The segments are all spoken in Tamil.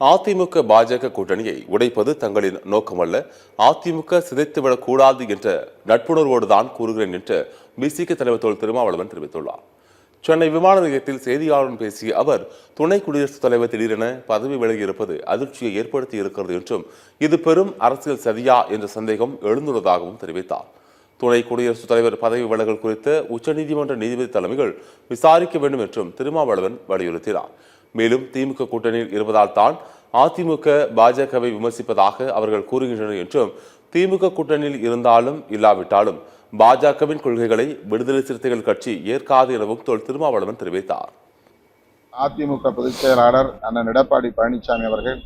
அதிமுக பாஜக கூட்டணியை உடைப்பது தங்களின் நோக்கமல்ல, அதிமுக சிதைத்துவிடக் கூடாது என்ற நட்புணர்வோடுதான் கூறுகிறேன் என்று பிசிக தலைவர் தொல் திருமாவளவன் தெரிவித்துள்ளார். சென்னை விமான நிலையத்தில் செய்தியாளருடன் பேசிய அவர், துணை குடியரசுத் தலைவர் திடீரென பதவி விலகியிருப்பது அதிர்ச்சியை ஏற்படுத்தி இருக்கிறது என்றும், இது பெரும் அரசியல் சதியா என்ற சந்தேகம் எழுந்துள்ளதாகவும் தெரிவித்தார். துணை குடியரசுத் தலைவர் பதவி விலகல் குறித்த உச்சநீதிமன்ற நீதிபதி தலைமைகள் விசாரிக்க வேண்டும் என்றும் திருமாவளவன் வலியுறுத்தினார். மேலும் திமுக கூட்டணியில் இருப்பதால் தான் அதிமுக பாஜகவை விமர்சிப்பதாக அவர்கள் கூறுகின்றனர் என்றும், திமுக கூட்டணியில் இருந்தாலும் இல்லாவிட்டாலும் பாஜகவின் கொள்கைகளை விடுதலை சிறுத்தைகள் கட்சி ஏற்காது எனவும் தொல் திருமாவளவன் தெரிவித்தார். அதிமுக பொதுச் செயலாளர் அண்ணன் எடப்பாடி பழனிசாமி அவர்கள்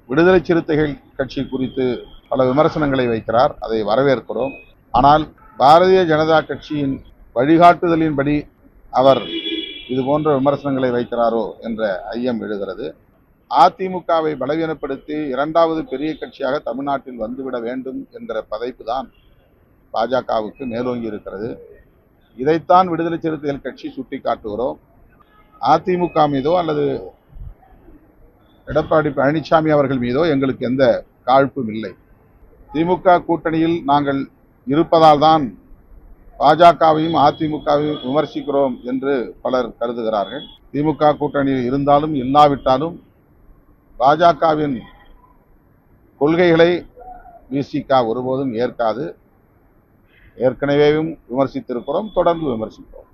விடுதலை சிறுத்தைகள் கட்சி குறித்து பல விமர்சனங்களை வைக்கிறார். அதை வரவேற்கிறோம். ஆனால் பாரதிய ஜனதா கட்சியின் வழிகாட்டுதலின்படி அவர் இது போன்ற விமர்சனங்களை வைக்கிறாரோ என்ற ஐயம் எழுகிறது. அதிமுகவை பலவீனப்படுத்தி இரண்டாவது பெரிய கட்சியாக தமிழ்நாட்டில் வந்துவிட வேண்டும் என்கிற பதைப்பு தான் பாஜகவுக்கு மேலோங்கி இருக்கிறது. இதைத்தான் விடுதலை சிறுத்தைகள் கட்சி சுட்டிக்காட்டுகிறோம். அதிமுக மீதோ அல்லது எடப்பாடி பழனிசாமி அவர்கள் மீதோ எங்களுக்கு எந்த காழ்ப்பும் இல்லை. திமுக கூட்டணியில் நாங்கள் இருப்பதால் தான் பாஜகவையும் அதிமுகவையும் விமர்சிக்கிறோம் என்று பலர் கருதுகிறார்கள். திமுக கூட்டணியில் இருந்தாலும் இல்லாவிட்டாலும் பாஜகவின் கொள்கைகளை விசிக ஒருபோதும் ஏற்காது. ஏற்கனவே விமர்சித்திருக்கிறோம், தொடர்ந்து விமர்சிப்போம்.